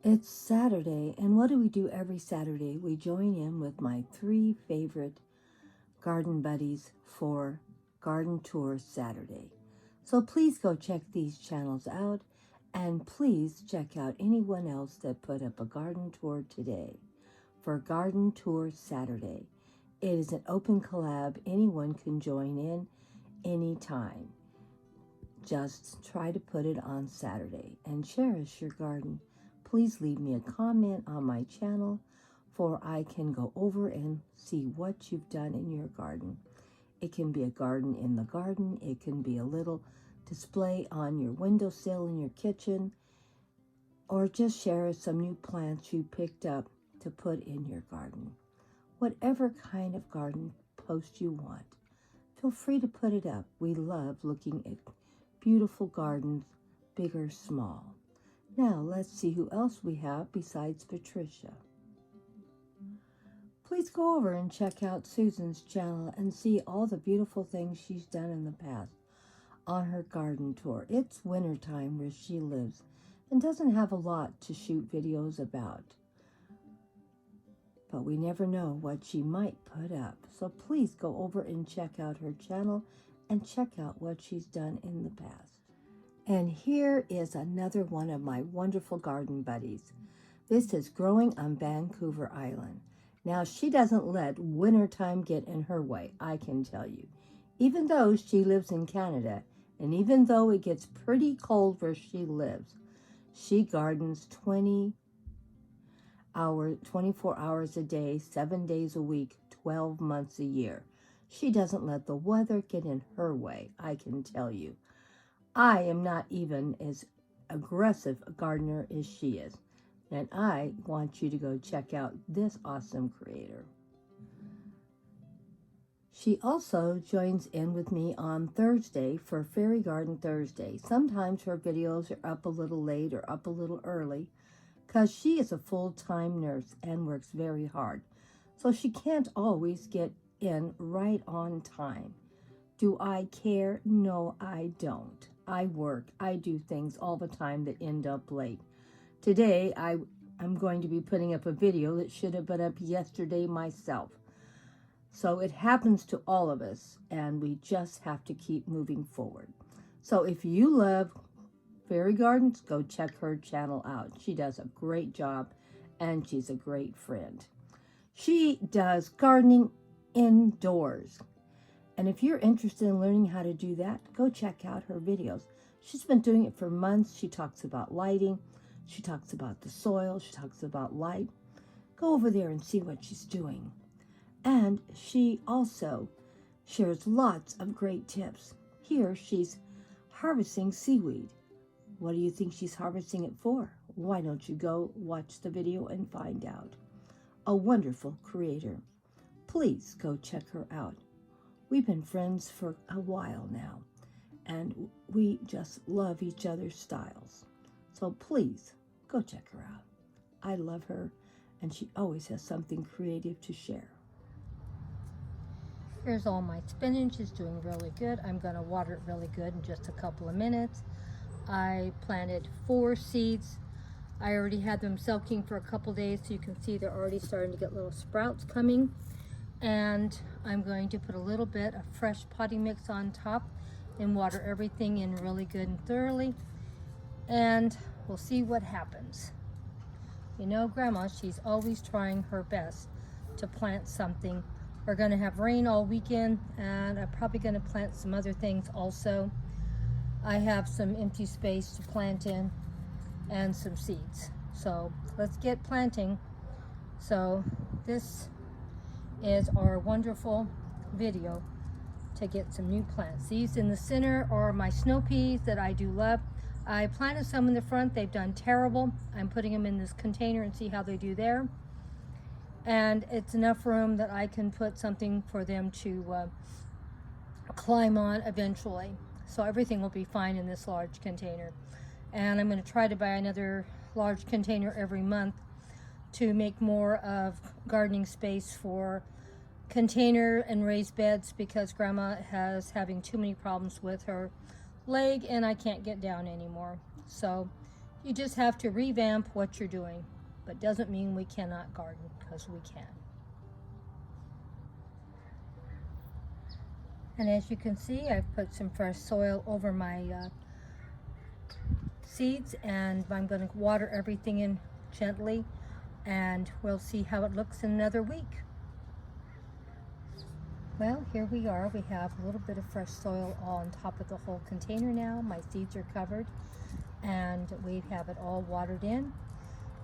It's Saturday, and what do we do every Saturday? We join in with my 3 favorite garden buddies for Garden Tour Saturday. So please go check these channels out, and please check out anyone else that put up a garden tour today for Garden Tour Saturday. It is an open collab. Anyone can join in anytime. Just try to put it on Saturday and cherish your garden. Please leave me a comment on my channel for I can go over and see what you've done in your garden. It can be a garden in the garden. It can be a little display on your windowsill in your kitchen, or just share some new plants you picked up to put in your garden. Whatever kind of garden post you want, feel free to put it up. We love looking at beautiful gardens, big or small. Now, let's see who else we have besides Patricia. Please go over and check out Susan's channel and see all the beautiful things she's done in the past on her garden tour. It's wintertime where she lives and doesn't have a lot to shoot videos about. But we never know what she might put up. So please go over and check out her channel and check out what she's done in the past. And here is another one of my wonderful garden buddies. This is Growing on Vancouver Island. Now, she doesn't let wintertime get in her way, I can tell you. Even though she lives in Canada, and even though it gets pretty cold where she lives, she gardens 24 hours a day, 7 days a week, 12 months a year. She doesn't let the weather get in her way, I can tell you. I am not even as aggressive a gardener as she is, and I want you to go check out this awesome creator. She also joins in with me on Thursday for Fairy Garden Thursday. Sometimes her videos are up a little late or up a little early because she is a full-time nurse and works very hard, so she can't always get in right on time. Do I care? No, I don't. I work. I do things all the time that end up late. Today, I'm going to be putting up a video that should have been up yesterday myself. So it happens to all of us, and we just have to keep moving forward. So if you love fairy gardens, go check her channel out. She does a great job, and she's a great friend. She does gardening indoors. And if you're interested in learning how to do that, go check out her videos. She's been doing it for months. She talks about lighting. She talks about the soil. She talks about light. Go over there and see what she's doing. And she also shares lots of great tips. Here she's harvesting seaweed. What do you think she's harvesting it for? Why don't you go watch the video and find out? A wonderful creator. Please go check her out. We've been friends for a while now, and we just love each other's styles. So please, go check her out. I love her, and she always has something creative to share. Here's all my spinach. It's doing really good. I'm going to water it really good in just a couple of minutes. I planted 4 seeds. I already had them soaking for a couple days, so you can see they're already starting to get little sprouts coming. And I'm going to put a little bit of fresh potting mix on top and water everything in really good and thoroughly. And we'll see what happens. You know, Grandma, she's always trying her best to plant something. We're going to have rain all weekend, and I'm probably going to plant some other things also. I have some empty space to plant in and some seeds. So let's get planting. So this is our wonderful video to get some new plants. These in the center are my snow peas that I do love. I planted some in the front. They've done terrible. I'm putting them in this container and see how they do there. And it's enough room that I can put something for them to climb on eventually. So everything will be fine in this large container. And I'm going to try to buy another large container every month to make more of gardening space for container and raised beds, because Grandma has having too many problems with her leg and I can't get down anymore. So You just have to revamp what you're doing, but doesn't mean we cannot garden, because we can. And as you can see, I've put some fresh soil over my seeds, and I'm going to water everything in gently, and we'll see how it looks in another week. Well, here we are. We have a little bit of fresh soil on top of the whole container now. My seeds are covered, and we have it all watered in.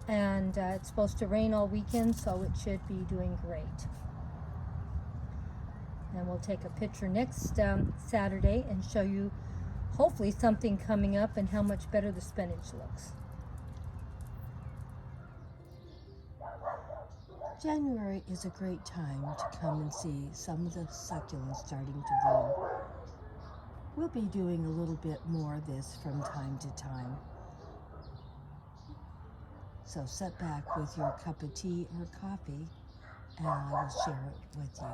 And it's supposed to rain all weekend, so it should be doing great. And we'll take a picture next Saturday and show you hopefully something coming up and how much better the spinach looks. January is a great time to come and see some of the succulents starting to bloom. We'll be doing a little bit more of this from time to time. So sit back with your cup of tea or coffee, and I will share it with you.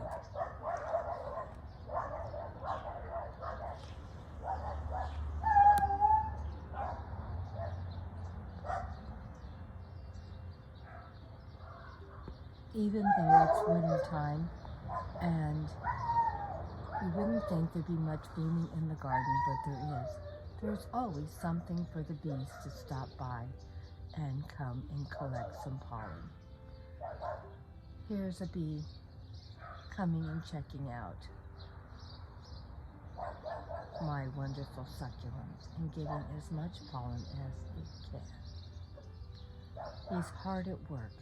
Even though it's winter time, and you wouldn't think there'd be much blooming in the garden, but there is. There's always something for the bees to stop by and come and collect some pollen. Here's a bee coming and checking out my wonderful succulents and getting as much pollen as it can. He's hard at work.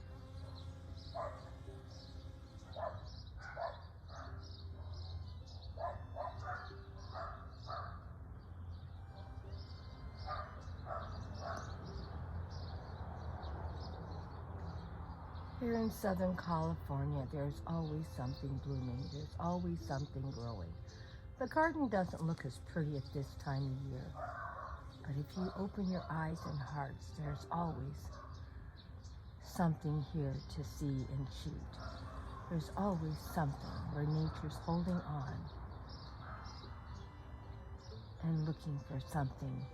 Here in Southern California, there's always something blooming. There's always something growing. The garden doesn't look as pretty at this time of year, but if you open your eyes and hearts, there's always something here to see and shoot. There's always something where nature's holding on and looking for something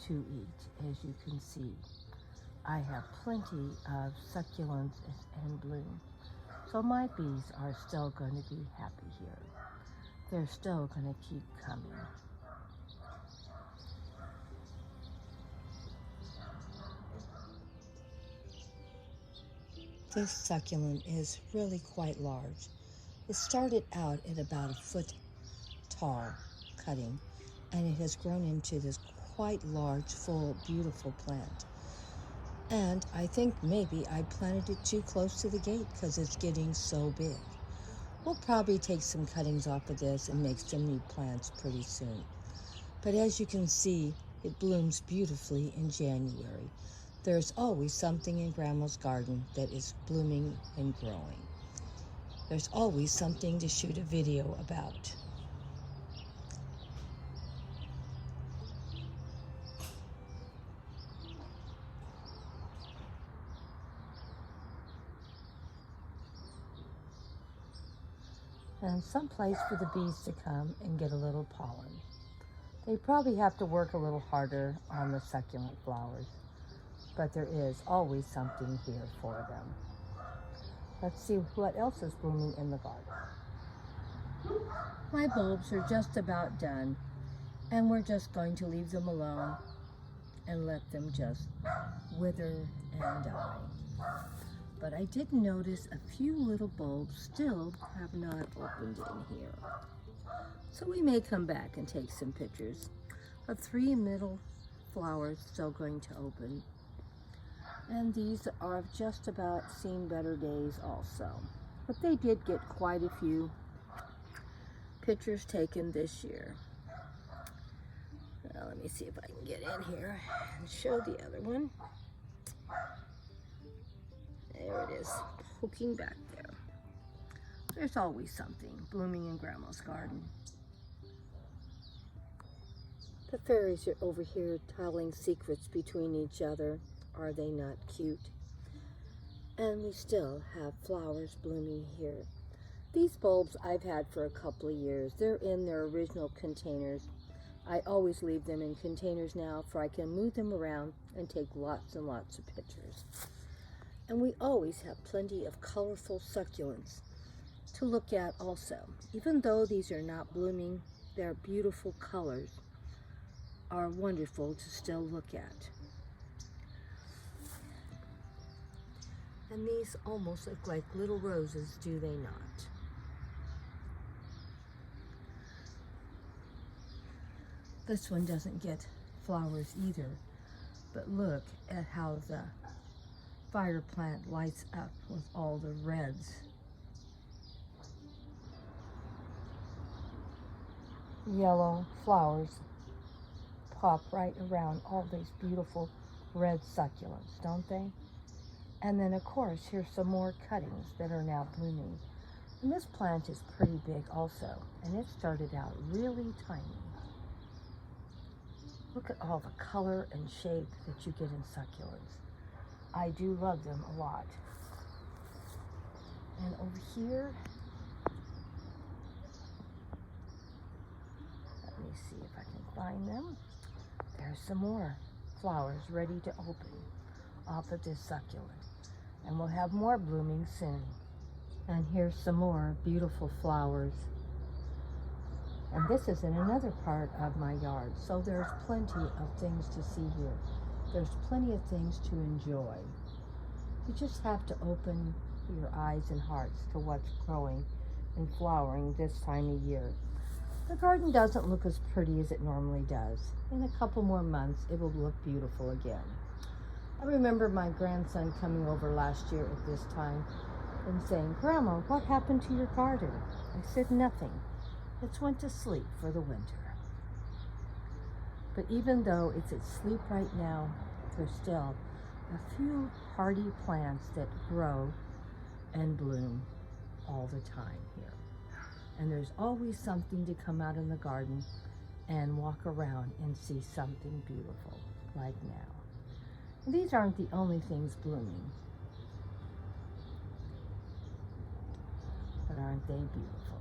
to eat. As you can see, I have plenty of succulents in bloom, so my bees are still going to be happy here. They're still going to keep coming. This succulent is really quite large. It started out at about a foot tall cutting, and it has grown into this quite large, full, beautiful plant. And I think maybe I planted it too close to the gate because it's getting so big. We'll probably take some cuttings off of this and make some new plants pretty soon. But as you can see, it blooms beautifully in January. There's always something in Grandma's garden that is blooming and growing. There's always something to shoot a video about. And some place for the bees to come and get a little pollen. They probably have to work a little harder on the succulent flowers, but there is always something here for them. Let's see what else is blooming in the garden. My bulbs are just about done, and we're just going to leave them alone and let them just wither and die. But I did notice a few little bulbs still have not opened in here. So we may come back and take some pictures of 3 middle flowers still going to open. And these are just about seen better days also. But they did get quite a few pictures taken this year. Now let me see if I can get in here and show the other one. There it is, poking back there. There's always something blooming in Grandma's garden. The fairies are over here telling secrets between each other. Are they not cute? And we still have flowers blooming here. These bulbs I've had for a couple of years. They're in their original containers, I always leave them in containers now, for I can move them around and take lots and lots of pictures. And we always have plenty of colorful succulents to look at also. Even though these are not blooming, their beautiful colors are wonderful to still look at. And these almost look like little roses, do they not? This one doesn't get flowers either, but look at how the fire plant lights up with all the reds. Yellow flowers pop right around all these beautiful red succulents, don't they? And then of course, here's some more cuttings that are now blooming. And this plant is pretty big also, and it started out really tiny. Look at all the color and shape that you get in succulents. I do love them a lot. And over here, let me see if I can find them. There's some more flowers ready to open off of this succulent. And we'll have more blooming soon. And here's some more beautiful flowers. And this is in another part of my yard, so there's plenty of things to see here. There's plenty of things to enjoy. You just have to open your eyes and hearts to what's growing and flowering this time of year. The garden doesn't look as pretty as it normally does. In a couple more months, it will look beautiful again. I remember my grandson coming over last year at this time and saying, "Grandma, what happened to your garden?" I said, "Nothing. It's went to sleep for the winter." But even though it's at sleep right now, there's still a few hardy plants that grow and bloom all the time here. And there's always something to come out in the garden and walk around and see something beautiful, like now. And these aren't the only things blooming, but aren't they beautiful?